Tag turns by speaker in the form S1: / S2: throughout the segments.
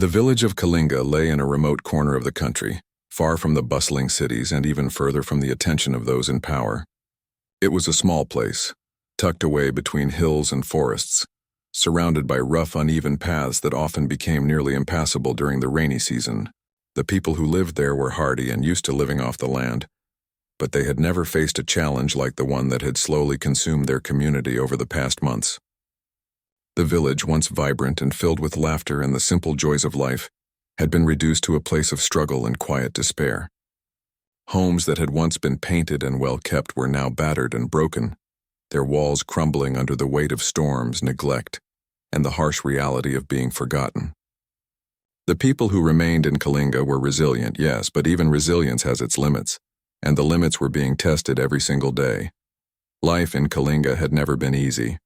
S1: The village of Kalinga lay in a remote corner of the country, far from the bustling cities and even further from the attention of those in power. It was a small place, tucked away between hills and forests, surrounded by rough, uneven paths that often became nearly impassable during the rainy season. The people who lived there were hardy and used to living off the land, but they had never faced a challenge like the one that had slowly consumed their community over the past months. The village, once vibrant and filled with laughter and the simple joys of life, had been reduced to a place of struggle and quiet despair. Homes that had once been painted and well-kept were now battered and broken, their walls crumbling under the weight of storms, neglect, and the harsh reality of being forgotten. The people who remained in Kalinga were resilient, yes, but even resilience has its limits, and the limits were being tested every single day. Life in Kalinga had never been easy.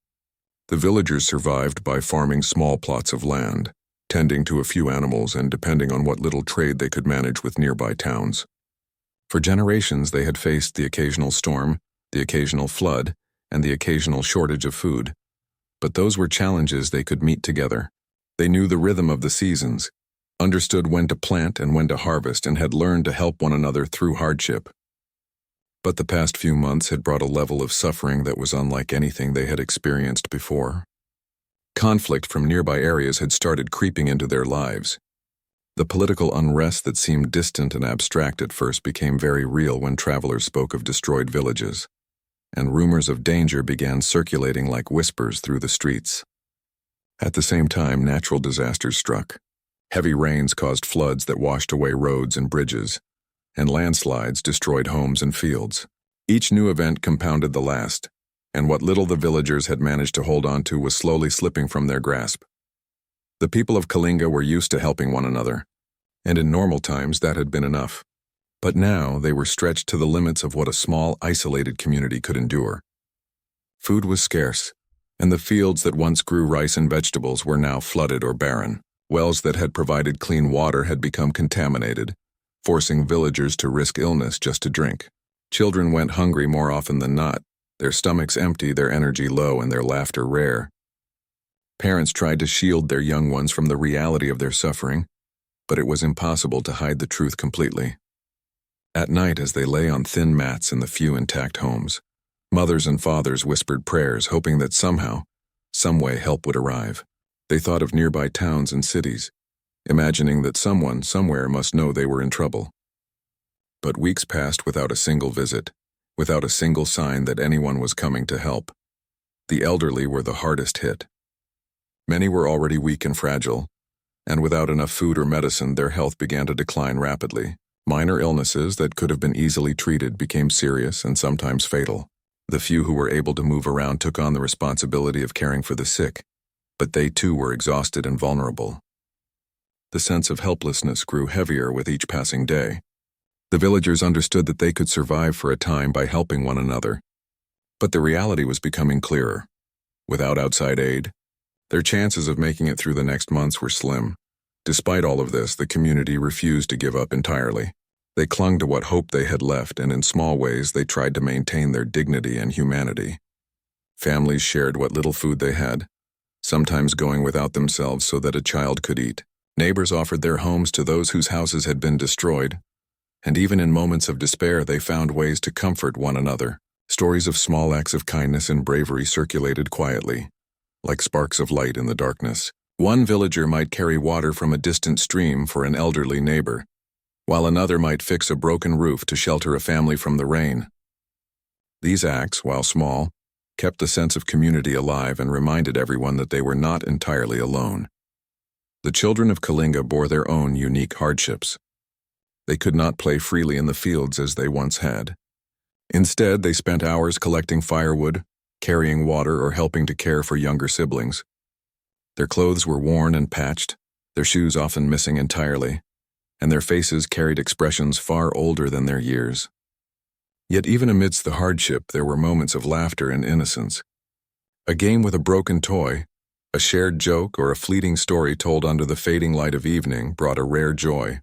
S1: The villagers survived by farming small plots of land, tending to a few animals and depending on what little trade they could manage with nearby towns. For generations they had faced the occasional storm, the occasional flood, and the occasional shortage of food. But those were challenges they could meet together. They knew the rhythm of the seasons, understood when to plant and when to harvest, and had learned to help one another through hardship. But the past few months had brought a level of suffering that was unlike anything they had experienced before. Conflict from nearby areas had started creeping into their lives. The political unrest that seemed distant and abstract at first became very real when travelers spoke of destroyed villages, and rumors of danger began circulating like whispers through the streets. At the same time, natural disasters struck. Heavy rains caused floods that washed away roads and bridges, and landslides destroyed homes and fields. Each new event compounded the last, and what little the villagers had managed to hold on to was slowly slipping from their grasp. The people of Kalinga were used to helping one another, and in normal times that had been enough. But now they were stretched to the limits of what a small, isolated community could endure. Food was scarce, and the fields that once grew rice and vegetables were now flooded or barren. Wells that had provided clean water had become contaminated, forcing villagers to risk illness just to drink. Children went hungry more often than not, their stomachs empty, their energy low, and their laughter rare. Parents tried to shield their young ones from the reality of their suffering, but it was impossible to hide the truth completely. At night, as they lay on thin mats in the few intact homes, mothers and fathers whispered prayers, hoping that somehow, some way help would arrive. They thought of nearby towns and cities, imagining that someone somewhere must know they were in trouble. But weeks passed without a single visit, without a single sign that anyone was coming to help. The elderly were the hardest hit. Many were already weak and fragile, and without enough food or medicine, their health began to decline rapidly. Minor illnesses that could have been easily treated became serious and sometimes fatal. The few who were able to move around took on the responsibility of caring for the sick, but they too were exhausted and vulnerable. The sense of helplessness grew heavier with each passing day. The villagers understood that they could survive for a time by helping one another, but the reality was becoming clearer. Without outside aid, their chances of making it through the next months were slim. Despite all of this, the community refused to give up entirely. They clung to what hope they had left, and in small ways they tried to maintain their dignity and humanity. Families shared what little food they had, sometimes going without themselves so that a child could eat. Neighbors offered their homes to those whose houses had been destroyed, and even in moments of despair they found ways to comfort one another. Stories of small acts of kindness and bravery circulated quietly, like sparks of light in the darkness. One villager might carry water from a distant stream for an elderly neighbor, while another might fix a broken roof to shelter a family from the rain. These acts, while small, kept the sense of community alive and reminded everyone that they were not entirely alone. The children of Kalinga bore their own unique hardships. They could not play freely in the fields as they once had. Instead, they spent hours collecting firewood, carrying water, or helping to care for younger siblings. Their clothes were worn and patched, their shoes often missing entirely, and their faces carried expressions far older than their years. Yet even amidst the hardship, there were moments of laughter and innocence. A game with a broken toy, a shared joke, or a fleeting story told under the fading light of evening brought a rare joy,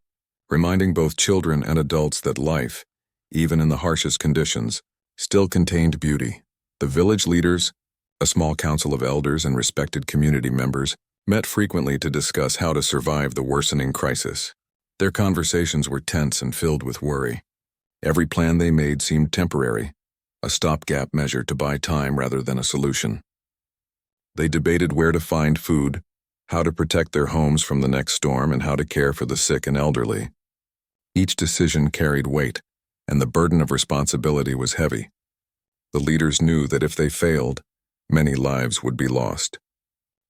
S1: reminding both children and adults that life, even in the harshest conditions, still contained beauty. The village leaders, a small council of elders and respected community members, met frequently to discuss how to survive the worsening crisis. Their conversations were tense and filled with worry. Every plan they made seemed temporary, a stopgap measure to buy time rather than a solution. They debated where to find food, how to protect their homes from the next storm, and how to care for the sick and elderly. Each decision carried weight, and the burden of responsibility was heavy. The leaders knew that if they failed, many lives would be lost.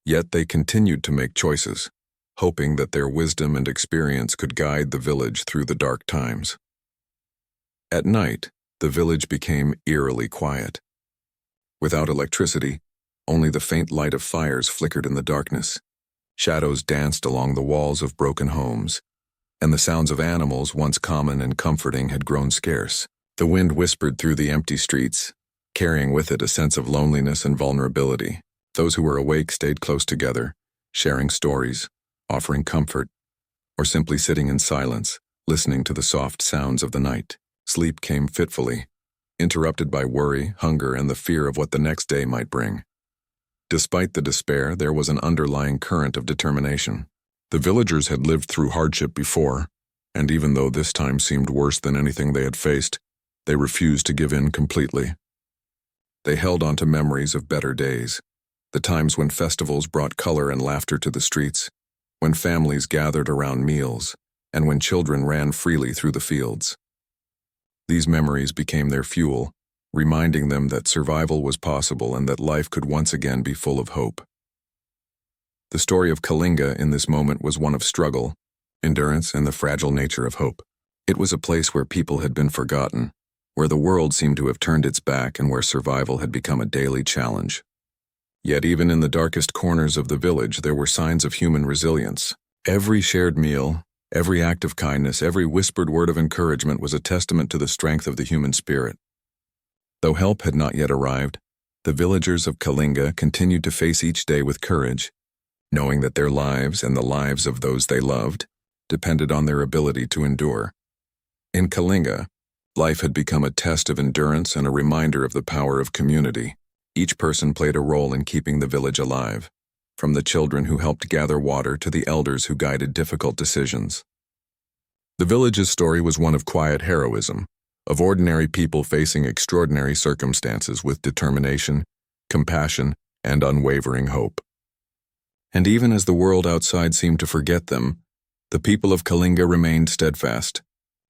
S1: Yet they continued to make choices, hoping that their wisdom and experience could guide the village through the dark times. At night, the village became eerily quiet. Without electricity, only the faint light of fires flickered in the darkness. Shadows danced along the walls of broken homes, and the sounds of animals once common and comforting had grown scarce. The wind whispered through the empty streets, carrying with it a sense of loneliness and vulnerability. Those who were awake stayed close together, sharing stories, offering comfort, or simply sitting in silence, listening to the soft sounds of the night. Sleep came fitfully, interrupted by worry, hunger, and the fear of what the next day might bring. Despite the despair, there was an underlying current of determination. The villagers had lived through hardship before, and even though this time seemed worse than anything they had faced, they refused to give in completely. They held on to memories of better days, the times when festivals brought color and laughter to the streets, when families gathered around meals, and when children ran freely through the fields. These memories became their fuel, reminding them that survival was possible and that life could once again be full of hope. The story of Kalinga in this moment was one of struggle, endurance, and the fragile nature of hope. It was a place where people had been forgotten, where the world seemed to have turned its back, and where survival had become a daily challenge. Yet even in the darkest corners of the village, there were signs of human resilience. Every shared meal, every act of kindness, every whispered word of encouragement was a testament to the strength of the human spirit. Though help had not yet arrived, the villagers of Kalinga continued to face each day with courage, knowing that their lives and the lives of those they loved depended on their ability to endure. In Kalinga, life had become a test of endurance and a reminder of the power of community. Each person played a role in keeping the village alive, from the children who helped gather water to the elders who guided difficult decisions. The village's story was one of quiet heroism, of ordinary people facing extraordinary circumstances with determination, compassion, and unwavering hope. And even as the world outside seemed to forget them, the people of Kalinga remained steadfast,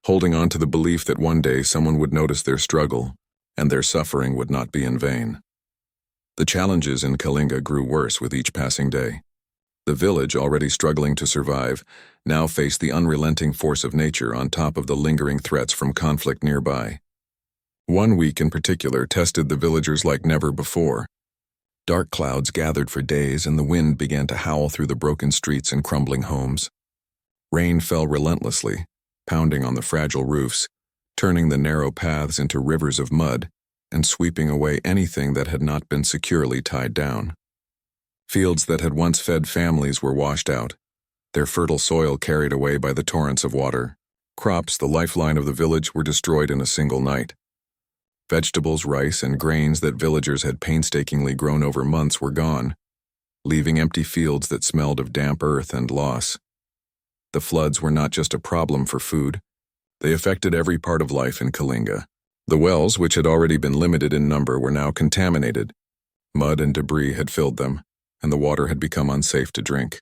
S1: holding on to the belief that one day someone would notice their struggle, and their suffering would not be in vain. The challenges in Kalinga grew worse with each passing day. The village, already struggling to survive, now faced the unrelenting force of nature on top of the lingering threats from conflict nearby. One week in particular tested the villagers like never before. Dark clouds gathered for days, and the wind began to howl through the broken streets and crumbling homes. Rain fell relentlessly, pounding on the fragile roofs, turning the narrow paths into rivers of mud, and sweeping away anything that had not been securely tied down. Fields that had once fed families were washed out, their fertile soil carried away by the torrents of water. Crops, the lifeline of the village, were destroyed in a single night. Vegetables, rice, and grains that villagers had painstakingly grown over months were gone, leaving empty fields that smelled of damp earth and loss. The floods were not just a problem for food. They affected every part of life in Kalinga. The wells, which had already been limited in number, were now contaminated. Mud and debris had filled them, and the water had become unsafe to drink.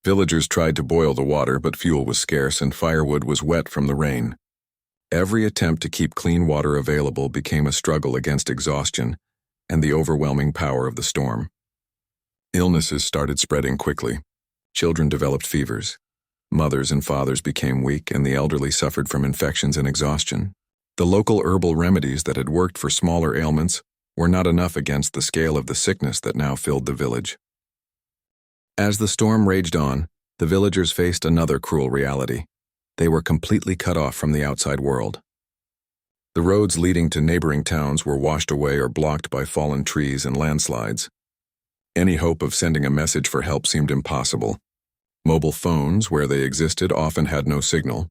S1: Villagers tried to boil the water, but fuel was scarce and firewood was wet from the rain. Every attempt to keep clean water available became a struggle against exhaustion and the overwhelming power of the storm. Illnesses started spreading quickly. Children developed fevers. Mothers and fathers became weak, and the elderly suffered from infections and exhaustion. The local herbal remedies that had worked for smaller ailments were not enough against the scale of the sickness that now filled the village. As the storm raged on, the villagers faced another cruel reality. They were completely cut off from the outside world. The roads leading to neighboring towns were washed away or blocked by fallen trees and landslides. Any hope of sending a message for help seemed impossible. Mobile phones, where they existed, often had no signal,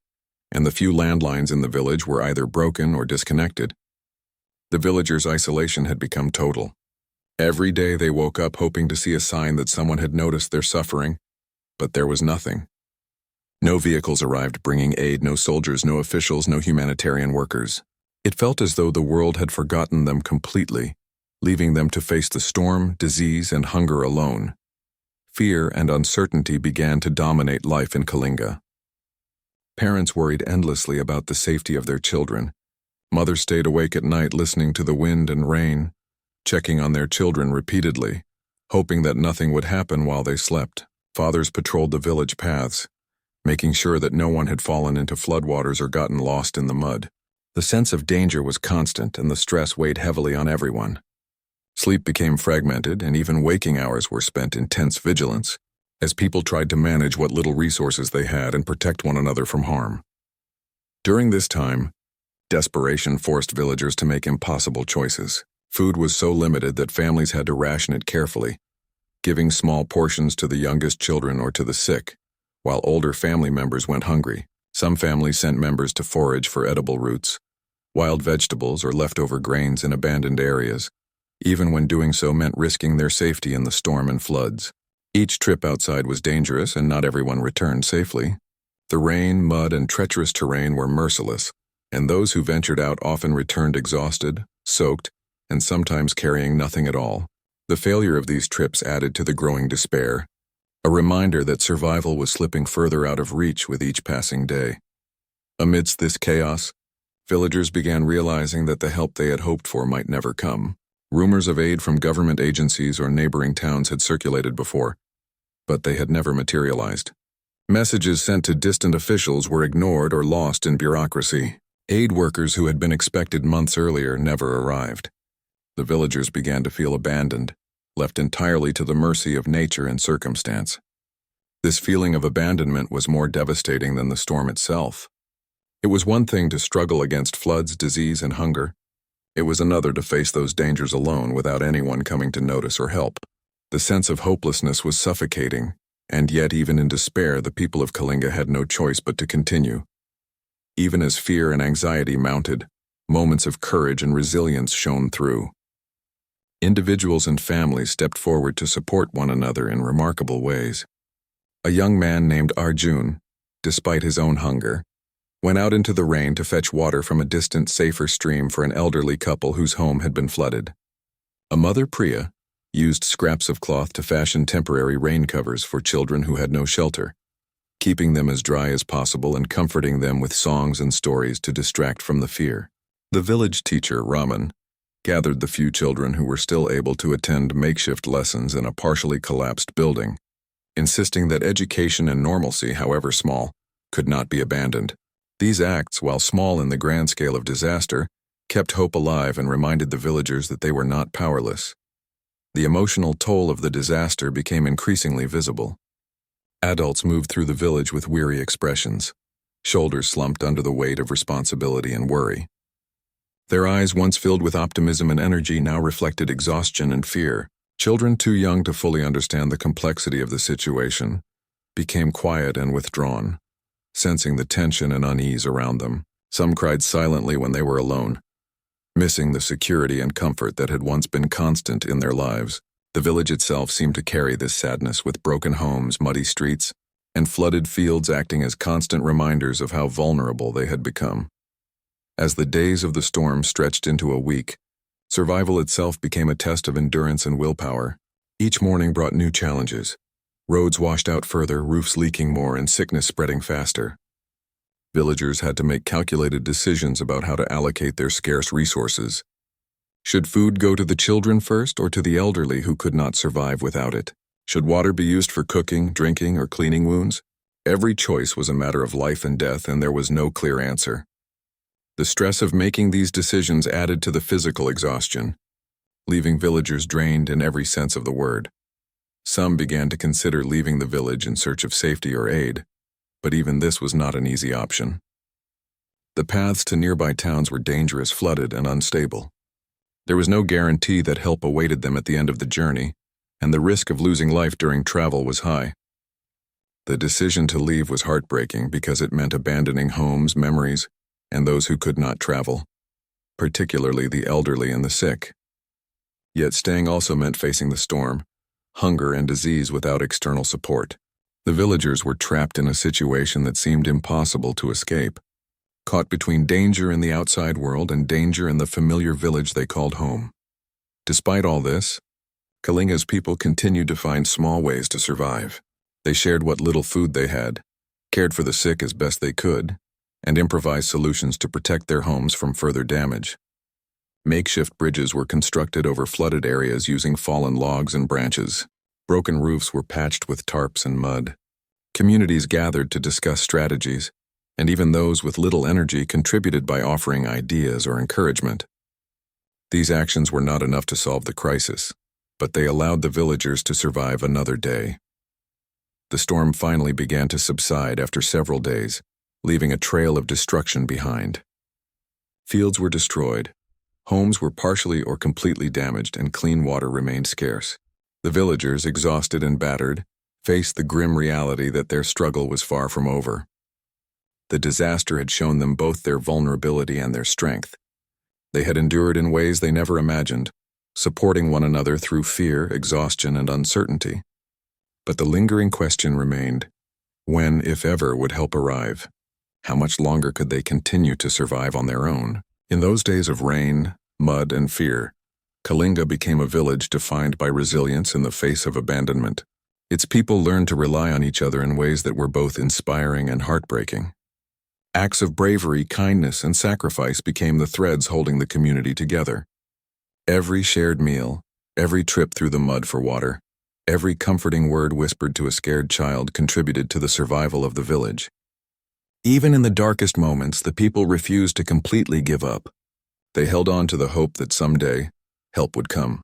S1: and the few landlines in the village were either broken or disconnected. The villagers' isolation had become total. Every day they woke up hoping to see a sign that someone had noticed their suffering, but there was nothing. No vehicles arrived bringing aid, no soldiers, no officials, no humanitarian workers. It felt as though the world had forgotten them completely, leaving them to face the storm, disease, and hunger alone. Fear and uncertainty began to dominate life in Kalinga. Parents worried endlessly about the safety of their children. Mothers stayed awake at night listening to the wind and rain, checking on their children repeatedly, hoping that nothing would happen while they slept. Fathers patrolled the village paths, making sure that no one had fallen into floodwaters or gotten lost in the mud. The sense of danger was constant and the stress weighed heavily on everyone. Sleep became fragmented and even waking hours were spent in tense vigilance, as people tried to manage what little resources they had and protect one another from harm. During this time, desperation forced villagers to make impossible choices. Food was so limited that families had to ration it carefully, giving small portions to the youngest children or to the sick, while older family members went hungry. Some families sent members to forage for edible roots, wild vegetables, or leftover grains in abandoned areas, even when doing so meant risking their safety in the storm and floods. Each trip outside was dangerous and not everyone returned safely. The rain, mud, and treacherous terrain were merciless, and those who ventured out often returned exhausted, soaked, and sometimes carrying nothing at all. The failure of these trips added to the growing despair, a reminder that survival was slipping further out of reach with each passing day. Amidst this chaos, villagers began realizing that the help they had hoped for might never come. Rumors of aid from government agencies or neighboring towns had circulated before, but they had never materialized. Messages sent to distant officials were ignored or lost in bureaucracy. Aid workers who had been expected months earlier never arrived. The villagers began to feel abandoned, left entirely to the mercy of nature and circumstance. This feeling of abandonment was more devastating than the storm itself. It was one thing to struggle against floods, disease, and hunger. It was another to face those dangers alone without anyone coming to notice or help. The sense of hopelessness was suffocating, and yet even in despair the people of Kalinga had no choice but to continue. Even as fear and anxiety mounted, moments of courage and resilience shone through. Individuals and families stepped forward to support one another in remarkable ways. A young man named Arjun, despite his own hunger, went out into the rain to fetch water from a distant, safer stream for an elderly couple whose home had been flooded. A mother, Priya, used scraps of cloth to fashion temporary rain covers for children who had no shelter, keeping them as dry as possible and comforting them with songs and stories to distract from the fear. The village teacher, Raman, gathered the few children who were still able to attend makeshift lessons in a partially collapsed building, insisting that education and normalcy, however small, could not be abandoned. These acts, while small in the grand scale of disaster, kept hope alive and reminded the villagers that they were not powerless. The emotional toll of the disaster became increasingly visible. Adults moved through the village with weary expressions, shoulders slumped under the weight of responsibility and worry. Their eyes, once filled with optimism and energy, now reflected exhaustion and fear. Children too young to fully understand the complexity of the situation became quiet and withdrawn, sensing the tension and unease around them. Some cried silently when they were alone, missing the security and comfort that had once been constant in their lives. The village itself seemed to carry this sadness, with broken homes, muddy streets, and flooded fields acting as constant reminders of how vulnerable they had become. As the days of the storm stretched into a week, survival itself became a test of endurance and willpower. Each morning brought new challenges. Roads washed out further, roofs leaking more, and sickness spreading faster. Villagers had to make calculated decisions about how to allocate their scarce resources. Should food go to the children first or to the elderly who could not survive without it? Should water be used for cooking, drinking, or cleaning wounds? Every choice was a matter of life and death, and there was no clear answer. The stress of making these decisions added to the physical exhaustion, leaving villagers drained in every sense of the word. Some began to consider leaving the village in search of safety or aid, but even this was not an easy option. The paths to nearby towns were dangerous, flooded, and unstable. There was no guarantee that help awaited them at the end of the journey, and the risk of losing life during travel was high. The decision to leave was heartbreaking because it meant abandoning homes, memories, and those who could not travel, particularly the elderly and the sick. Yet staying also meant facing the storm, hunger and disease without external support. The villagers were trapped in a situation that seemed impossible to escape, caught between danger in the outside world and danger in the familiar village they called home. Despite all this, Kalinga's people continued to find small ways to survive. They shared what little food they had, cared for the sick as best they could, and improvised solutions to protect their homes from further damage. Makeshift bridges were constructed over flooded areas using fallen logs and branches. Broken roofs were patched with tarps and mud. Communities gathered to discuss strategies, and even those with little energy contributed by offering ideas or encouragement. These actions were not enough to solve the crisis, but they allowed the villagers to survive another day. The storm finally began to subside after several days, leaving a trail of destruction behind. Fields were destroyed, homes were partially or completely damaged, and clean water remained scarce. The villagers, exhausted and battered, faced the grim reality that their struggle was far from over. The disaster had shown them both their vulnerability and their strength. They had endured in ways they never imagined, supporting one another through fear, exhaustion, and uncertainty. But the lingering question remained: when, if ever, would help arrive? How much longer could they continue to survive on their own? In those days of rain, mud, and fear, Kalinga became a village defined by resilience in the face of abandonment. Its people learned to rely on each other in ways that were both inspiring and heartbreaking. Acts of bravery, kindness, and sacrifice became the threads holding the community together. Every shared meal, every trip through the mud for water, every comforting word whispered to a scared child contributed to the survival of the village. Even in the darkest moments, the people refused to completely give up. They held on to the hope that someday, help would come.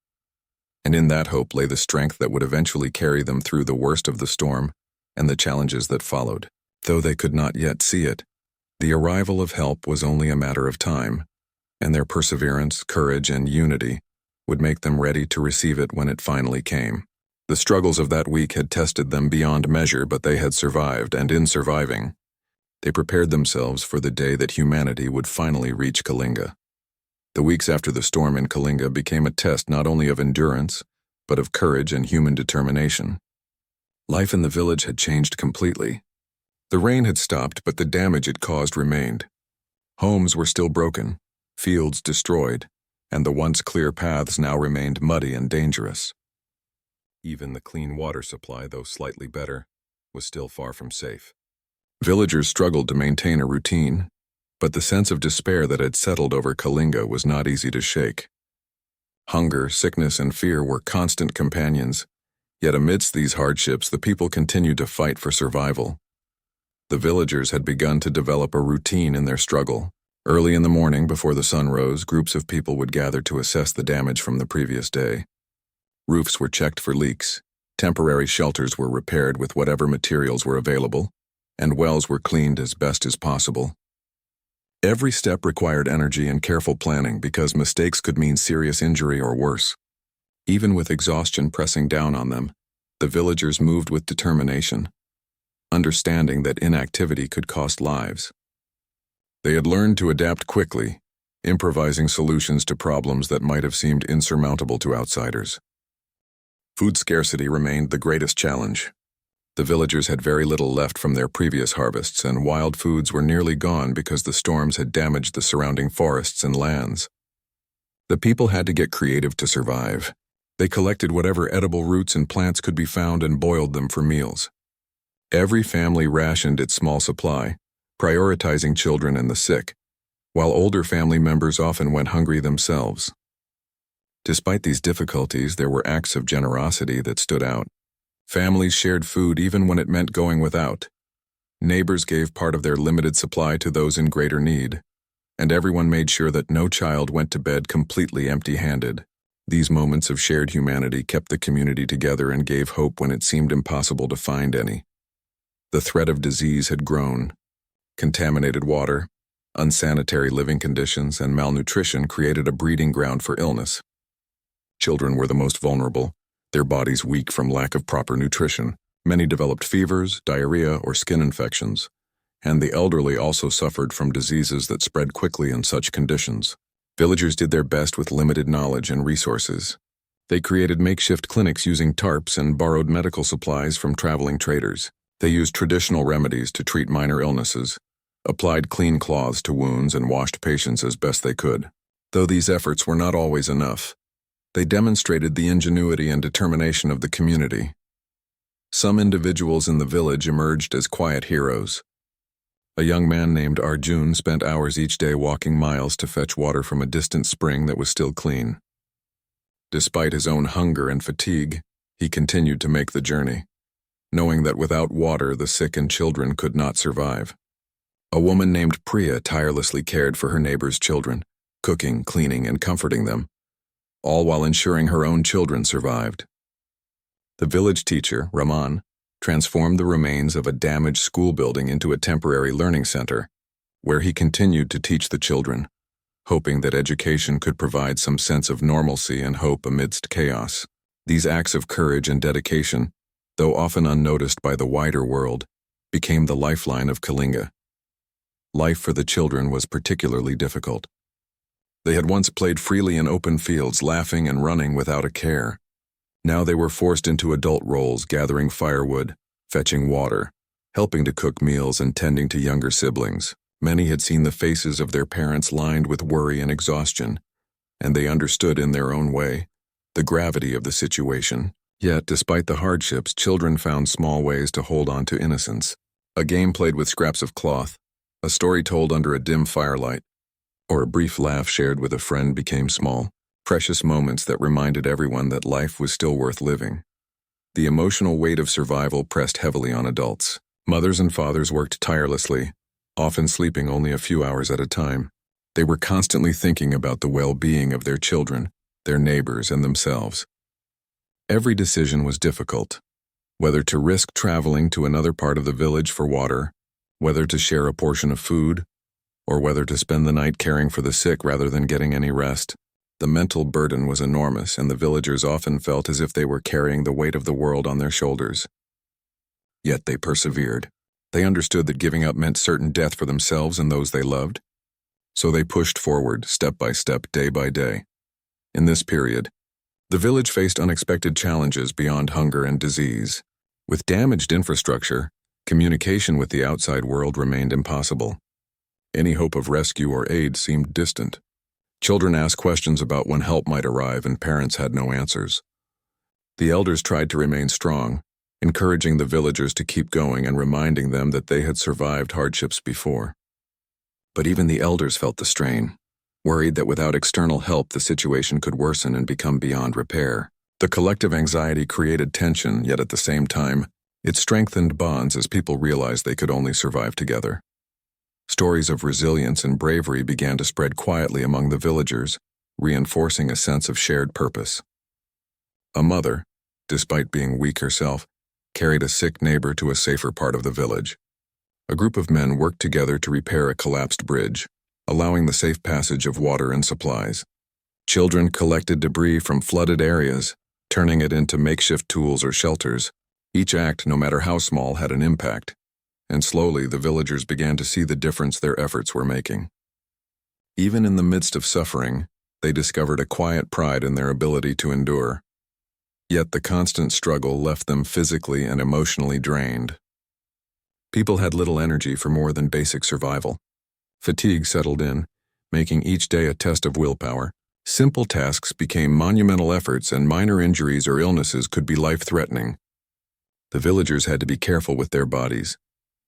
S1: And in that hope lay the strength that would eventually carry them through the worst of the storm and the challenges that followed. Though they could not yet see it, the arrival of help was only a matter of time, and their perseverance, courage, and unity would make them ready to receive it when it finally came. The struggles of that week had tested them beyond measure, but they had survived, and in surviving, they prepared themselves for the day that humanity would finally reach Kalinga. The weeks after the storm in Kalinga became a test not only of endurance, but of courage and human determination. Life in the village had changed completely. The rain had stopped, but the damage it caused remained. Homes were still broken, fields destroyed, and the once clear paths now remained muddy and dangerous. Even the clean water supply, though slightly better, was still far from safe. Villagers struggled to maintain a routine, but the sense of despair that had settled over Kalinga was not easy to shake. Hunger, sickness, and fear were constant companions, yet amidst these hardships the people continued to fight for survival. The villagers had begun to develop a routine in their struggle. Early in the morning, before the sun rose, groups of people would gather to assess the damage from the previous day. Roofs were checked for leaks, temporary shelters were repaired with whatever materials were available, and wells were cleaned as best as possible. Every step required energy and careful planning because mistakes could mean serious injury or worse. Even with exhaustion pressing down on them, the villagers moved with determination, understanding that inactivity could cost lives. They had learned to adapt quickly, improvising solutions to problems that might have seemed insurmountable to outsiders. Food scarcity remained the greatest challenge. The villagers had very little left from their previous harvests, and wild foods were nearly gone because the storms had damaged the surrounding forests and lands. The people had to get creative to survive. They collected whatever edible roots and plants could be found and boiled them for meals. Every family rationed its small supply, prioritizing children and the sick, while older family members often went hungry themselves. Despite these difficulties, there were acts of generosity that stood out. Families shared food even when it meant going without. Neighbors gave part of their limited supply to those in greater need, and everyone made sure that no child went to bed completely empty-handed. These moments of shared humanity kept the community together and gave hope when it seemed impossible to find any. The threat of disease had grown. Contaminated water, unsanitary living conditions, and malnutrition created a breeding ground for illness. Children were the most vulnerable, their bodies weak from lack of proper nutrition. Many developed fevers, diarrhea, or skin infections, and the elderly also suffered from diseases that spread quickly in such conditions. Villagers did their best with limited knowledge and resources. They created makeshift clinics using tarps and borrowed medical supplies from traveling traders. They used traditional remedies to treat minor illnesses, applied clean cloths to wounds, and washed patients as best they could. Though these efforts were not always enough, they demonstrated the ingenuity and determination of the community. Some individuals in the village emerged as quiet heroes. A young man named Arjun spent hours each day walking miles to fetch water from a distant spring that was still clean. Despite his own hunger and fatigue, he continued to make the journey, knowing that without water the sick and children could not survive. A woman named Priya tirelessly cared for her neighbors' children, cooking, cleaning, and comforting them, all while ensuring her own children survived. The village teacher, Raman, transformed the remains of a damaged school building into a temporary learning center, where he continued to teach the children, hoping that education could provide some sense of normalcy and hope amidst chaos. These acts of courage and dedication, though often unnoticed by the wider world, became the lifeline of Kalinga. Life for the children was particularly difficult. They had once played freely in open fields, laughing and running without a care. Now they were forced into adult roles, gathering firewood, fetching water, helping to cook meals, and tending to younger siblings. Many had seen the faces of their parents lined with worry and exhaustion, and they understood in their own way the gravity of the situation. Yet, despite the hardships, children found small ways to hold on to innocence. A game played with scraps of cloth, a story told under a dim firelight, or a brief laugh shared with a friend became small, precious moments that reminded everyone that life was still worth living. The emotional weight of survival pressed heavily on adults. Mothers and fathers worked tirelessly, often sleeping only a few hours at a time. They were constantly thinking about the well-being of their children, their neighbors, and themselves. Every decision was difficult, whether to risk traveling to another part of the village for water, whether to share a portion of food, or whether to spend the night caring for the sick rather than getting any rest. The mental burden was enormous, and the villagers often felt as if they were carrying the weight of the world on their shoulders. Yet they persevered. They understood that giving up meant certain death for themselves and those they loved. So they pushed forward, step by step, day by day. In this period, the village faced unexpected challenges beyond hunger and disease. With damaged infrastructure, communication with the outside world remained impossible. Any hope of rescue or aid seemed distant. Children asked questions about when help might arrive, and parents had no answers. The elders tried to remain strong, encouraging the villagers to keep going and reminding them that they had survived hardships before. But even the elders felt the strain, worried that without external help the situation could worsen and become beyond repair. The collective anxiety created tension, yet at the same time, it strengthened bonds as people realized they could only survive together. Stories of resilience and bravery began to spread quietly among the villagers, reinforcing a sense of shared purpose. A mother, despite being weak herself, carried a sick neighbor to a safer part of the village. A group of men worked together to repair a collapsed bridge, allowing the safe passage of water and supplies. Children collected debris from flooded areas, turning it into makeshift tools or shelters. Each act, no matter how small, had an impact, and slowly the villagers began to see the difference their efforts were making. Even in the midst of suffering, they discovered a quiet pride in their ability to endure. Yet the constant struggle left them physically and emotionally drained. People had little energy for more than basic survival. Fatigue settled in, making each day a test of willpower. Simple tasks became monumental efforts, and minor injuries or illnesses could be life-threatening. The villagers had to be careful with their bodies,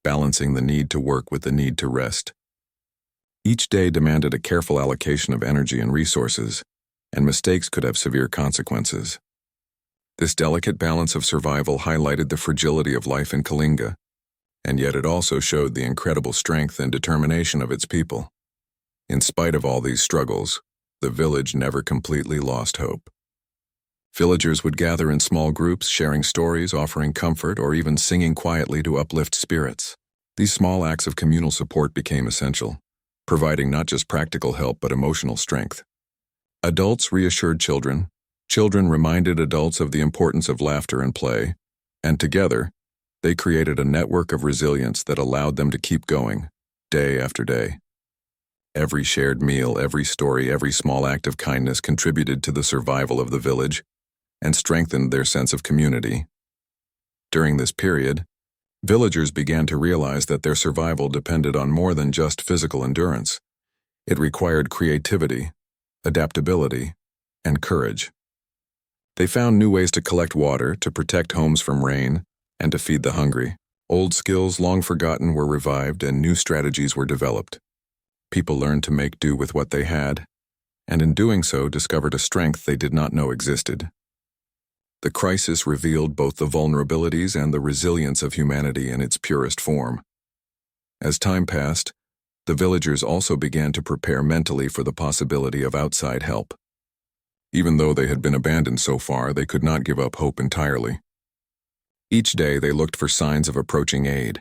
S1: balancing the need to work with the need to rest. Each day demanded a careful allocation of energy and resources, and mistakes could have severe consequences. This delicate balance of survival highlighted the fragility of life in Kalinga, and yet it also showed the incredible strength and determination of its people. In spite of all these struggles, the village never completely lost hope. Villagers would gather in small groups, sharing stories, offering comfort, or even singing quietly to uplift spirits. These small acts of communal support became essential, providing not just practical help but emotional strength. Adults reassured children, children reminded adults of the importance of laughter and play, and together, they created a network of resilience that allowed them to keep going, day after day. Every shared meal, every story, every small act of kindness contributed to the survival of the village, and strengthened their sense of community. During this period, villagers began to realize that their survival depended on more than just physical endurance. It required creativity, adaptability, and courage. They found new ways to collect water, to protect homes from rain, and to feed the hungry. Old skills long forgotten were revived and new strategies were developed. People learned to make do with what they had, and in doing so discovered a strength they did not know existed. The crisis revealed both the vulnerabilities and the resilience of humanity in its purest form. As time passed, the villagers also began to prepare mentally for the possibility of outside help. Even though they had been abandoned so far, they could not give up hope entirely. Each day they looked for signs of approaching aid,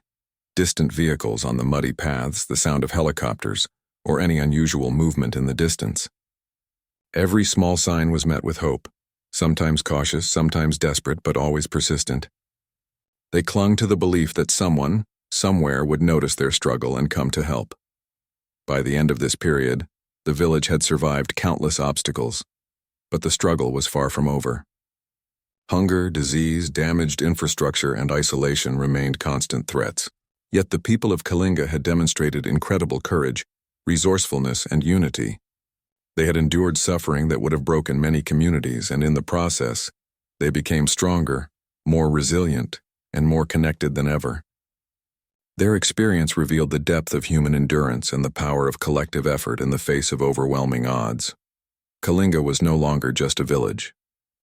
S1: distant vehicles on the muddy paths, the sound of helicopters, or any unusual movement in the distance. Every small sign was met with hope, sometimes cautious, sometimes desperate, but always persistent. They clung to the belief that someone, somewhere, would notice their struggle and come to help. By the end of this period, the village had survived countless obstacles, but the struggle was far from over. Hunger, disease, damaged infrastructure, and isolation remained constant threats. Yet the people of Kalinga had demonstrated incredible courage, resourcefulness, and unity. They had endured suffering that would have broken many communities, and in the process, they became stronger, more resilient, and more connected than ever. Their experience revealed the depth of human endurance and the power of collective effort in the face of overwhelming odds. Kalinga was no longer just a village.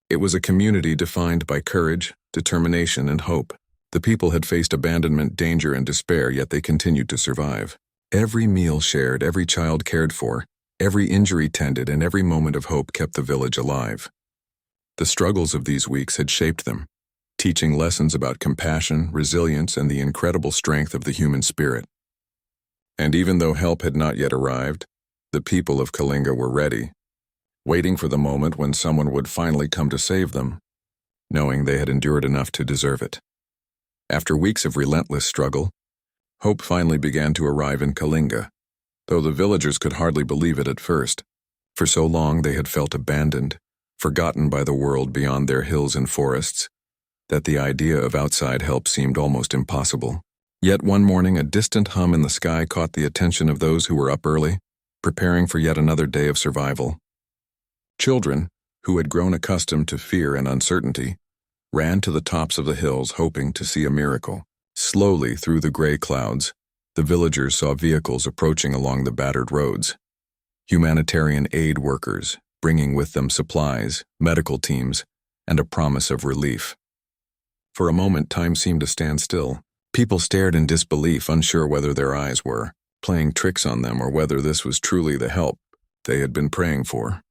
S1: It was a community defined by courage, determination, and hope. The people had faced abandonment, danger, and despair, yet they continued to survive. Every meal shared, every child cared for, every injury tended, and every moment of hope kept the village alive. The struggles of these weeks had shaped them, teaching lessons about compassion, resilience, and the incredible strength of the human spirit. And even though help had not yet arrived, the people of Kalinga were ready, waiting for the moment when someone would finally come to save them, knowing they had endured enough to deserve it. After weeks of relentless struggle, hope finally began to arrive in Kalinga, though the villagers could hardly believe it at first. For so long they had felt abandoned, forgotten by the world beyond their hills and forests, that the idea of outside help seemed almost impossible. Yet one morning a distant hum in the sky caught the attention of those who were up early, preparing for yet another day of survival. Children, who had grown accustomed to fear and uncertainty, ran to the tops of the hills hoping to see a miracle. Slowly through the gray clouds, the villagers saw vehicles approaching along the battered roads. Humanitarian aid workers, bringing with them supplies, medical teams, and a promise of relief. For a moment, time seemed to stand still. People stared in disbelief, unsure whether their eyes were playing tricks on them or whether this was truly the help they had been praying for.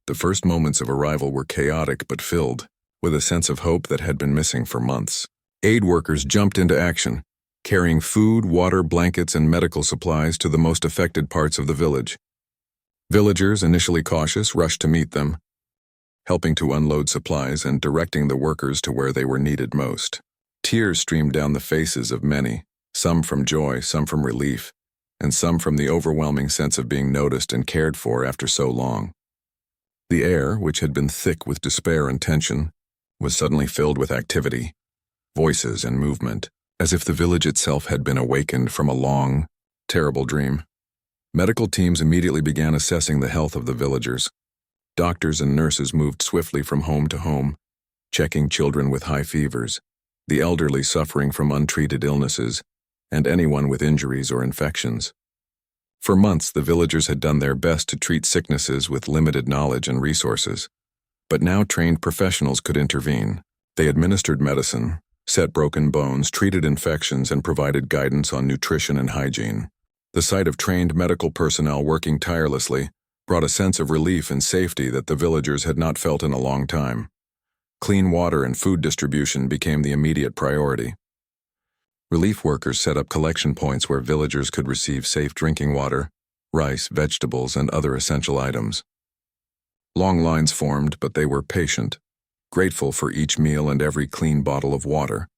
S1: The first moments of arrival were chaotic but filled with a sense of hope that had been missing for months. Aid workers jumped into action, carrying food, water, blankets, and medical supplies to the most affected parts of the village. Villagers, initially cautious, rushed to meet them, helping to unload supplies and directing the workers to where they were needed most. Tears streamed down the faces of many, some from joy, some from relief, and some from the overwhelming sense of being noticed and cared for after so long. The air, which had been thick with despair and tension, was suddenly filled with activity, voices, and movement, as if the village itself had been awakened from a long, terrible dream. Medical teams immediately began assessing the health of the villagers. Doctors and nurses moved swiftly from home to home, checking children with high fevers, the elderly suffering from untreated illnesses, and anyone with injuries or infections. For months, the villagers had done their best to treat sicknesses with limited knowledge and resources, but now trained professionals could intervene. They administered medicine, set broken bones, treated infections, and provided guidance on nutrition and hygiene. The sight of trained medical personnel working tirelessly brought a sense of relief and safety that the villagers had not felt in a long time. Clean water and food distribution became the immediate priority. Relief workers set up collection points where villagers could receive safe drinking water, rice, vegetables, and other essential items. Long lines formed, but they were patient, grateful for each meal and every clean bottle of water.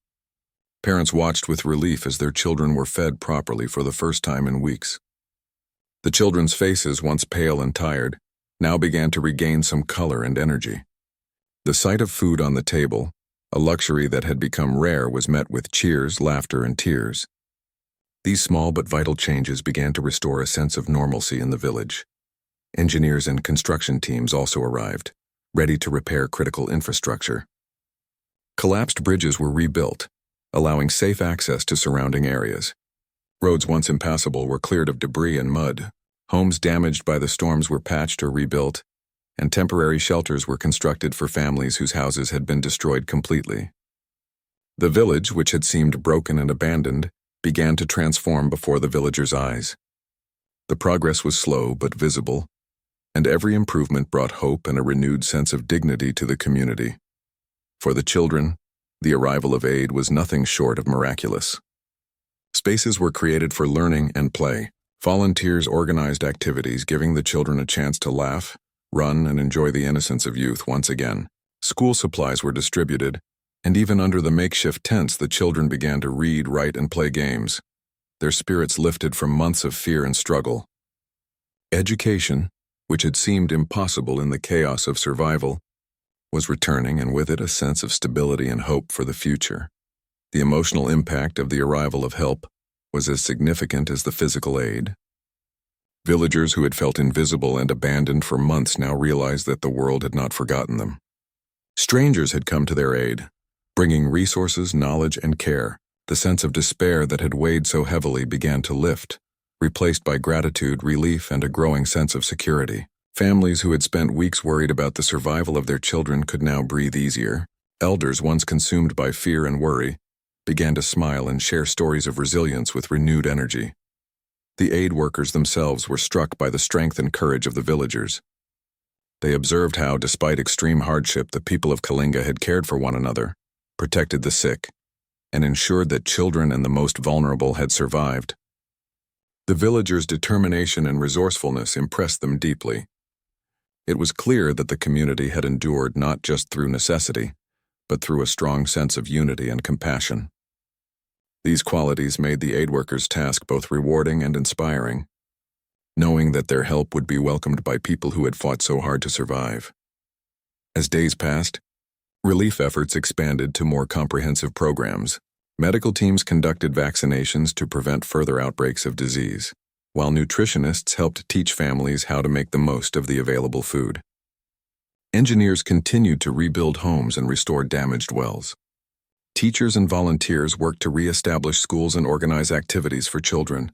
S1: Parents watched with relief as their children were fed properly for the first time in weeks. The children's faces, once pale and tired, now began to regain some color and energy. The sight of food on the table, a luxury that had become rare, was met with cheers, laughter, and tears. These small but vital changes began to restore a sense of normalcy in the village. Engineers and construction teams also arrived, ready to repair critical infrastructure. Collapsed bridges were rebuilt, allowing safe access to surrounding areas. Roads once impassable were cleared of debris and mud. Homes damaged by the storms were patched or rebuilt, and temporary shelters were constructed for families whose houses had been destroyed completely. The village, which had seemed broken and abandoned, began to transform before the villagers' eyes. The progress was slow but visible, and every improvement brought hope and a renewed sense of dignity to the community. For the children, the arrival of aid was nothing short of miraculous. Spaces were created for learning and play. Volunteers organized activities, giving the children a chance to laugh, run, and enjoy the innocence of youth once again. School supplies were distributed, and even under the makeshift tents, the children began to read, write, and play games. Their spirits lifted from months of fear and struggle. Education, which had seemed impossible in the chaos of survival, was returning, and with it a sense of stability and hope for the future. The emotional impact of the arrival of help was as significant as the physical aid. Villagers who had felt invisible and abandoned for months now realized that the world had not forgotten them. Strangers had come to their aid, bringing resources, knowledge, and care. The sense of despair that had weighed so heavily began to lift, replaced by gratitude, relief, and a growing sense of security. Families who had spent weeks worried about the survival of their children could now breathe easier. Elders, once consumed by fear and worry, began to smile and share stories of resilience with renewed energy. The aid workers themselves were struck by the strength and courage of the villagers. They observed how, despite extreme hardship, the people of Kalinga had cared for one another, protected the sick, and ensured that children and the most vulnerable had survived. The villagers' determination and resourcefulness impressed them deeply. It was clear that the community had endured not just through necessity, but through a strong sense of unity and compassion. These qualities made the aid workers' task both rewarding and inspiring, knowing that their help would be welcomed by people who had fought so hard to survive. As days passed, relief efforts expanded to more comprehensive programs. Medical teams conducted vaccinations to prevent further outbreaks of disease, while nutritionists helped teach families how to make the most of the available food. Engineers continued to rebuild homes and restore damaged wells. Teachers and volunteers worked to re-establish schools and organize activities for children.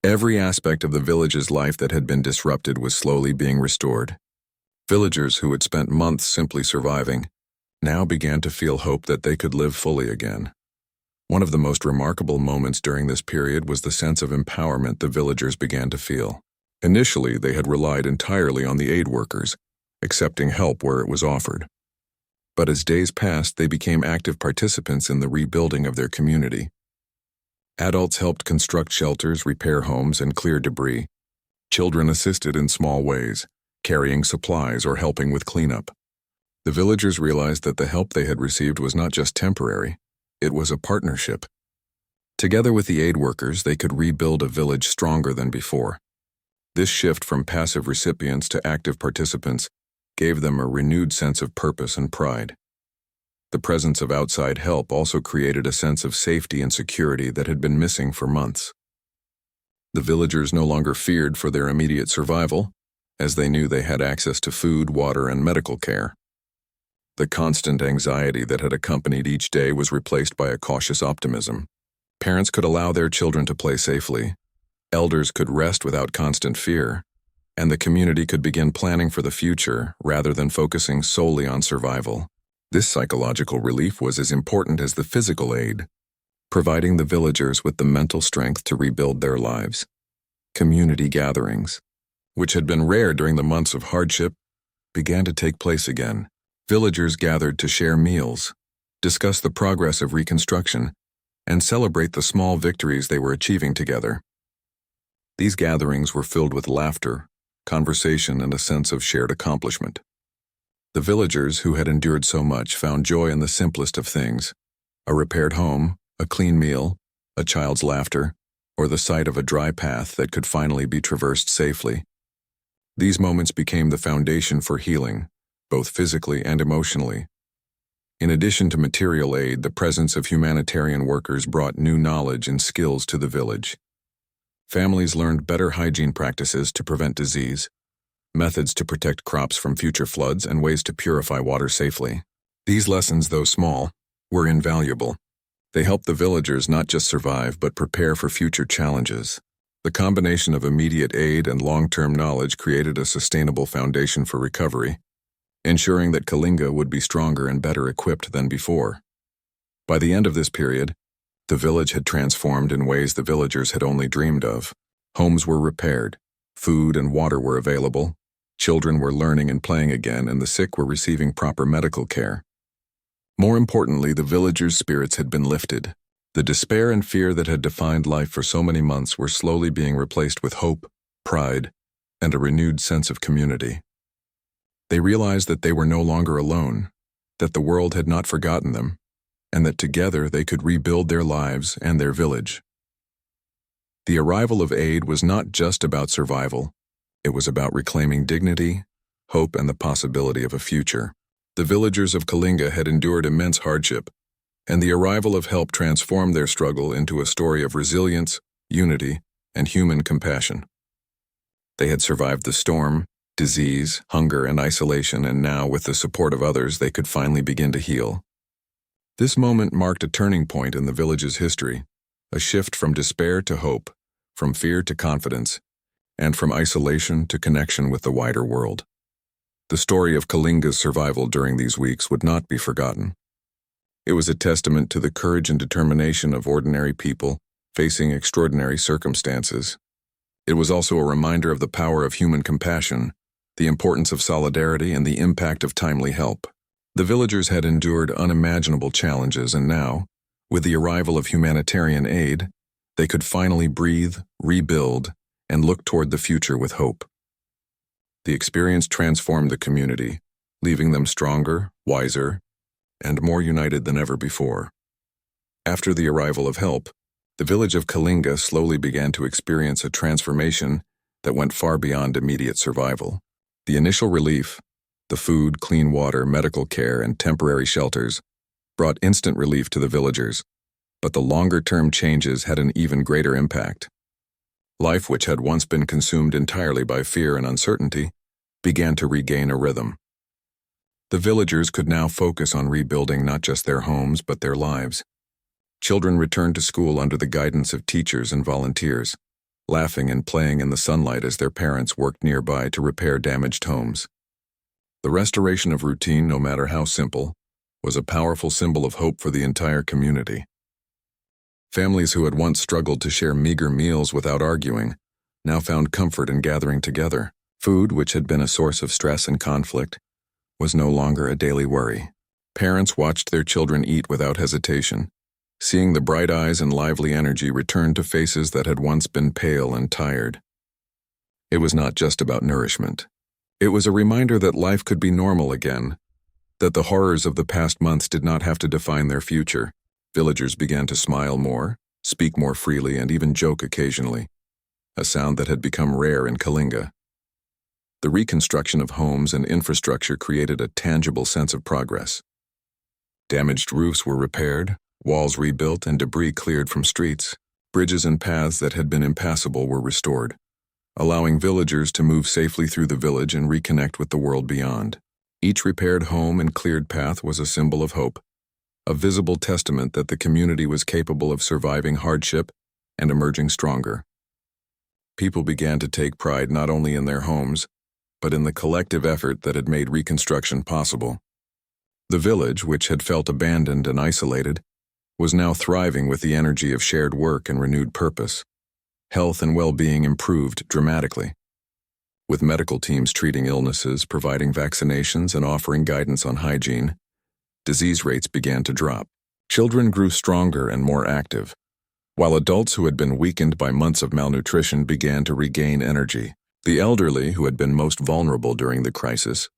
S1: Every aspect of the village's life that had been disrupted was slowly being restored. Villagers who had spent months simply surviving now began to feel hope that they could live fully again. One of the most remarkable moments during this period was the sense of empowerment the villagers began to feel. Initially, they had relied entirely on the aid workers, accepting help where it was offered. But as days passed, they became active participants in the rebuilding of their community. Adults helped construct shelters, repair homes, and clear debris. Children assisted in small ways, carrying supplies or helping with cleanup. The villagers realized that the help they had received was not just temporary, it was a partnership. Together with the aid workers, they could rebuild a village stronger than before. This shift from passive recipients to active participants gave them a renewed sense of purpose and pride. The presence of outside help also created a sense of safety and security that had been missing for months. The villagers no longer feared for their immediate survival, as they knew they had access to food, water, and medical care. The constant anxiety that had accompanied each day was replaced by a cautious optimism. Parents could allow their children to play safely, elders could rest without constant fear, and the community could begin planning for the future rather than focusing solely on survival. This psychological relief was as important as the physical aid, providing the villagers with the mental strength to rebuild their lives. Community gatherings, which had been rare during the months of hardship, began to take place again. Villagers gathered to share meals, discuss the progress of reconstruction, and celebrate the small victories they were achieving together. These gatherings were filled with laughter, conversation, and a sense of shared accomplishment. The villagers who had endured so much found joy in the simplest of things: a repaired home, a clean meal, a child's laughter, or the sight of a dry path that could finally be traversed safely. These moments became the foundation for healing, both physically and emotionally. In addition to material aid, the presence of humanitarian workers brought new knowledge and skills to the village. Families learned better hygiene practices to prevent disease, methods to protect crops from future floods, and ways to purify water safely. These lessons, though small, were invaluable. They helped the villagers not just survive but prepare for future challenges. The combination of immediate aid and long-term knowledge created a sustainable foundation for recovery, ensuring that Kalinga would be stronger and better equipped than before. By the end of this period, the village had transformed in ways the villagers had only dreamed of. Homes were repaired, food and water were available, children were learning and playing again, and the sick were receiving proper medical care. More importantly, the villagers' spirits had been lifted. The despair and fear that had defined life for so many months were slowly being replaced with hope, pride, and a renewed sense of community. They realized that they were no longer alone, that the world had not forgotten them, and that together they could rebuild their lives and their village. The arrival of aid was not just about survival. It was about reclaiming dignity, hope, and the possibility of a future. The villagers of Kalinga had endured immense hardship, and the arrival of help transformed their struggle into a story of resilience, unity, and human compassion. They had survived the storm, disease, hunger, and isolation, and now, with the support of others, they could finally begin to heal. This moment marked a turning point in the village's history, a shift from despair to hope, from fear to confidence, and from isolation to connection with the wider world. The story of Kalinga's survival during these weeks would not be forgotten. It was a testament to the courage and determination of ordinary people facing extraordinary circumstances. It was also a reminder of the power of human compassion, the importance of solidarity, and the impact of timely help. The villagers had endured unimaginable challenges, and now, with the arrival of humanitarian aid, they could finally breathe, rebuild, and look toward the future with hope. The experience transformed the community, leaving them stronger, wiser, and more united than ever before. After the arrival of help, the village of Kalinga slowly began to experience a transformation that went far beyond immediate survival. The initial relief, the food, clean water, medical care, and temporary shelters, brought instant relief to the villagers, but the longer-term changes had an even greater impact. Life, which had once been consumed entirely by fear and uncertainty, began to regain a rhythm. The villagers could now focus on rebuilding not just their homes but their lives. Children returned to school under the guidance of teachers and volunteers, laughing and playing in the sunlight as their parents worked nearby to repair damaged homes. The restoration of routine, no matter how simple, was a powerful symbol of hope for the entire community. Families who had once struggled to share meager meals without arguing now found comfort in gathering together. Food, which had been a source of stress and conflict, was no longer a daily worry. Parents watched their children eat without hesitation, seeing the bright eyes and lively energy return to faces that had once been pale and tired. It was not just about nourishment. It was a reminder that life could be normal again, that the horrors of the past months did not have to define their future. Villagers began to smile more, speak more freely, and even joke occasionally, a sound that had become rare in Kalinga. The reconstruction of homes and infrastructure created a tangible sense of progress. Damaged roofs were repaired, walls rebuilt, and debris cleared from streets. Bridges and paths that had been impassable were restored, allowing villagers to move safely through the village and reconnect with the world beyond. Each repaired home and cleared path was a symbol of hope, a visible testament that the community was capable of surviving hardship and emerging stronger. People began to take pride not only in their homes, but in the collective effort that had made reconstruction possible. The village, which had felt abandoned and isolated, was now thriving with the energy of shared work and renewed purpose. Health and well-being improved dramatically, with medical teams treating illnesses, providing vaccinations, and offering guidance on hygiene. Disease rates began to drop. Children grew stronger and more active, while adults who had been weakened by months of malnutrition began to regain energy. The elderly, who had been most vulnerable during the crisis,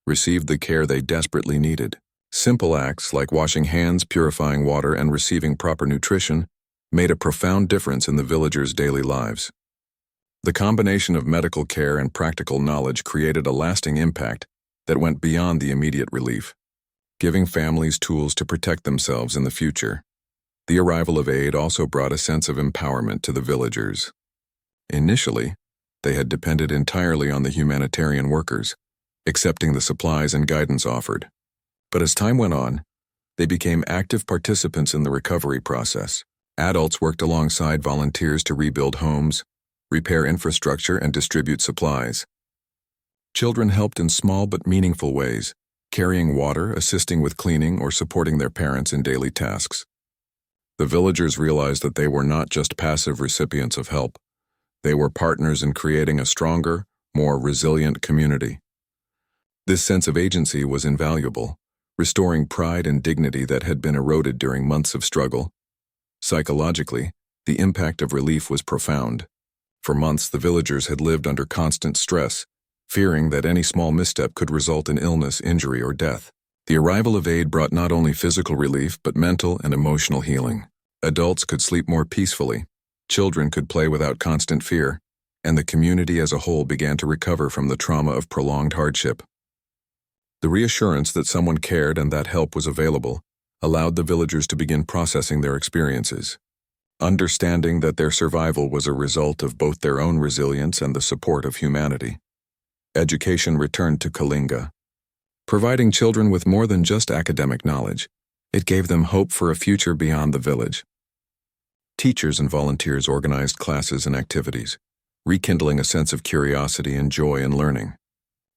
S1: received the care they desperately needed. Simple acts like washing hands, purifying water, and receiving proper nutrition made a profound difference in the villagers' daily lives. The combination of medical care and practical knowledge created a lasting impact that went beyond the immediate relief, giving families tools to protect themselves in the future. The arrival of aid also brought a sense of empowerment to the villagers. Initially, they had depended entirely on the humanitarian workers, accepting the supplies and guidance offered. But as time went on, they became active participants in the recovery process. Adults worked alongside volunteers to rebuild homes, repair infrastructure, and distribute supplies. Children helped in small but meaningful ways, carrying water, assisting with cleaning, or supporting their parents in daily tasks. The villagers realized that they were not just passive recipients of help. They were partners in creating a stronger, more resilient community. This sense of agency was invaluable, restoring pride and dignity that had been eroded during months of struggle. Psychologically, the impact of relief was profound. For months, the villagers had lived under constant stress, fearing that any small misstep could result in illness, injury, or death. The arrival of aid brought not only physical relief but mental and emotional healing. Adults could sleep more peacefully, children could play without constant fear, and the community as a whole began to recover from the trauma of prolonged hardship. The reassurance that someone cared and that help was available allowed the villagers to begin processing their experiences, understanding that their survival was a result of both their own resilience and the support of humanity. Education returned to Kalinga. Providing children with more than just academic knowledge, it gave them hope for a future beyond the village. Teachers and volunteers organized classes and activities, rekindling a sense of curiosity and joy in learning.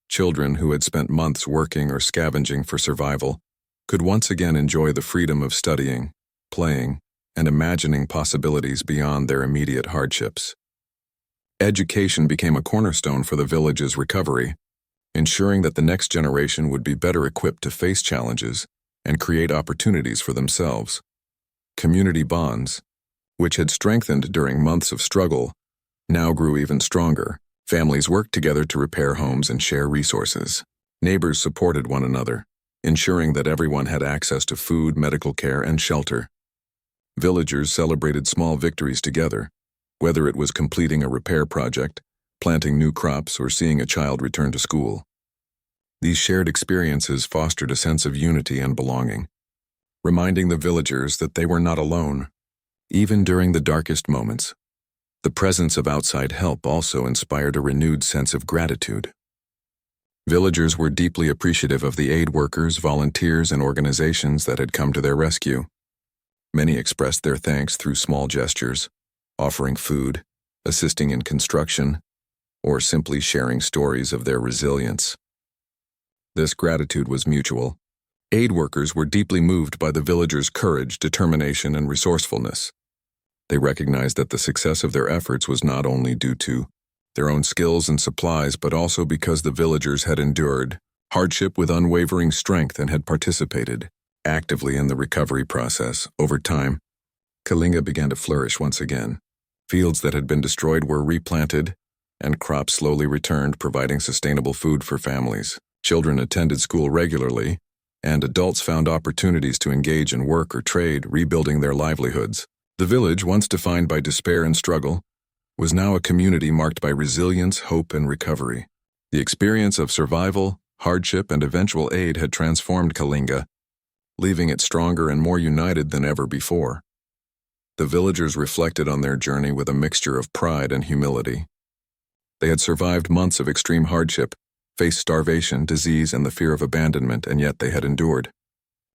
S1: Children who had spent months working or scavenging for survival could once again enjoy the freedom of studying, playing, and imagining possibilities beyond their immediate hardships. Education became a cornerstone for the village's recovery, ensuring that the next generation would be better equipped to face challenges and create opportunities for themselves. Community bonds, which had strengthened during months of struggle, now grew even stronger. Families worked together to repair homes and share resources. Neighbors supported one another, ensuring that everyone had access to food, medical care, and shelter. Villagers celebrated small victories together, whether it was completing a repair project, planting new crops, or seeing a child return to school. These shared experiences fostered a sense of unity and belonging, reminding the villagers that they were not alone, even during the darkest moments. The presence of outside help also inspired a renewed sense of gratitude. Villagers were deeply appreciative of the aid workers, volunteers, and organizations that had come to their rescue. Many expressed their thanks through small gestures, offering food, assisting in construction, or simply sharing stories of their resilience. This gratitude was mutual. Aid workers were deeply moved by the villagers' courage, determination, and resourcefulness. They recognized that the success of their efforts was not only due to their own skills and supplies, but also because the villagers had endured hardship with unwavering strength and had participated actively in the recovery process. Over time, Kalinga began to flourish once again. Fields that had been destroyed were replanted, and crops slowly returned, providing sustainable food for families. Children attended school regularly, and adults found opportunities to engage in work or trade, rebuilding their livelihoods. The village, once defined by despair and struggle, was now a community marked by resilience, hope, and recovery. The experience of survival, hardship, and eventual aid had transformed Kalinga, leaving it stronger and more united than ever before. The villagers reflected on their journey with a mixture of pride and humility. They had survived months of extreme hardship, faced starvation, disease, and the fear of abandonment, and yet they had endured.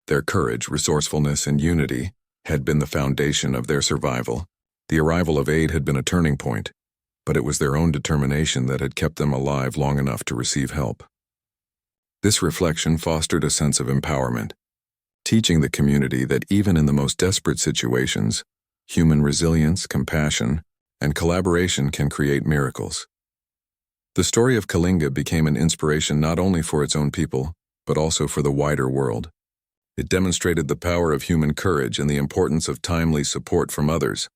S1: Their courage, resourcefulness, and unity had been the foundation of their survival. The arrival of aid had been a turning point, but it was their own determination that had kept them alive long enough to receive help. This reflection fostered a sense of empowerment, teaching the community that even in the most desperate situations, human resilience, compassion, and collaboration can create miracles. The story of Kalinga became an inspiration not only for its own people, but also for the wider world. It demonstrated the power of human courage and the importance of timely support from others.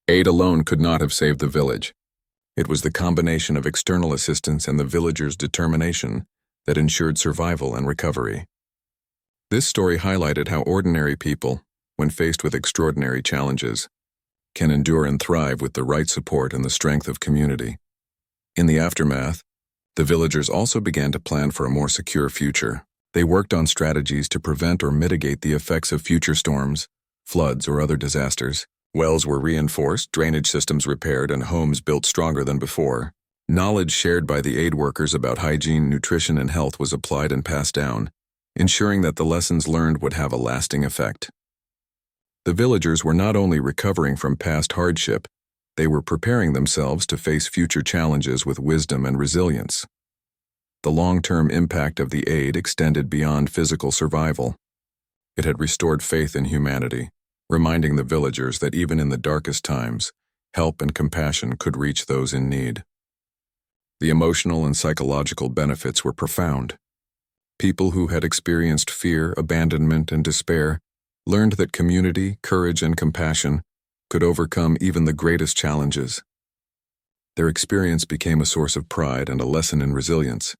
S1: Aid alone could not have saved the village. It was the combination of external assistance and the villagers' determination that ensured survival and recovery. This story highlighted how ordinary people, when faced with extraordinary challenges, can endure and thrive with the right support and the strength of community. In the aftermath, The villagers also began to plan for a more secure future. They worked on strategies to prevent or mitigate the effects of future storms, floods, or other disasters. Wells were reinforced, drainage systems repaired, and homes built stronger than before. Knowledge shared by the aid workers about hygiene, nutrition, and health was applied and passed down, ensuring that the lessons learned would have a lasting effect. The villagers were not only recovering from past hardship, they were preparing themselves to face future challenges with wisdom and resilience. The long-term impact of the aid extended beyond physical survival. It had restored faith in humanity, reminding the villagers that even in the darkest times, help and compassion could reach those in need. The emotional and psychological benefits were profound. People who had experienced fear, abandonment, and despair learned that community, courage, and compassion could overcome even the greatest challenges. Their experience became a source of pride and a lesson in resilience,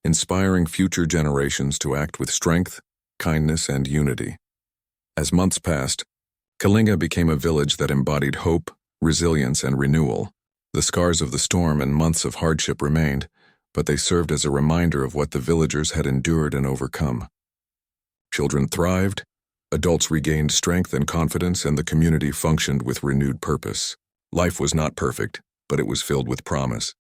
S1: inspiring future generations to act with strength, kindness, and unity. As months passed, Kalinga became a village that embodied hope, resilience, and renewal. The scars of the storm and months of hardship remained, but they served as a reminder of what the villagers had endured and overcome. Children thrived, adults regained strength and confidence, and the community functioned with renewed purpose. Life was not perfect, but it was filled with promise.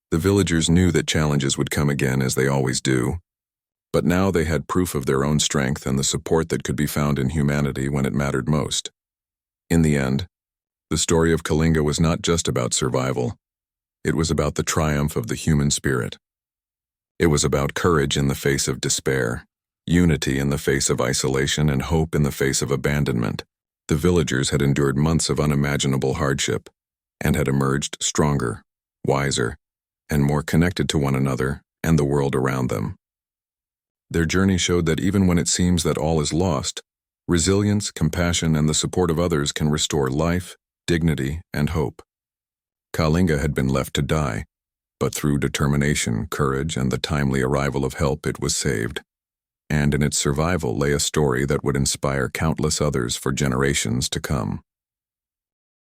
S1: The villagers knew that challenges would come again, as they always do, but now they had proof of their own strength and the support that could be found in humanity when it mattered most. In the end, the story of Kalinga was not just about survival. It was about the triumph of the human spirit. It was about courage in the face of despair, unity in the face of isolation, and hope in the face of abandonment. The villagers had endured months of unimaginable hardship and had emerged stronger, wiser, and more connected to one another and the world around them. Their journey showed that even when it seems that all is lost, resilience, compassion, and the support of others can restore life, dignity, and hope. Kalinga had been left to die, but through determination, courage, and the timely arrival of help, it was saved. And in its survival lay a story that would inspire countless others for generations to come.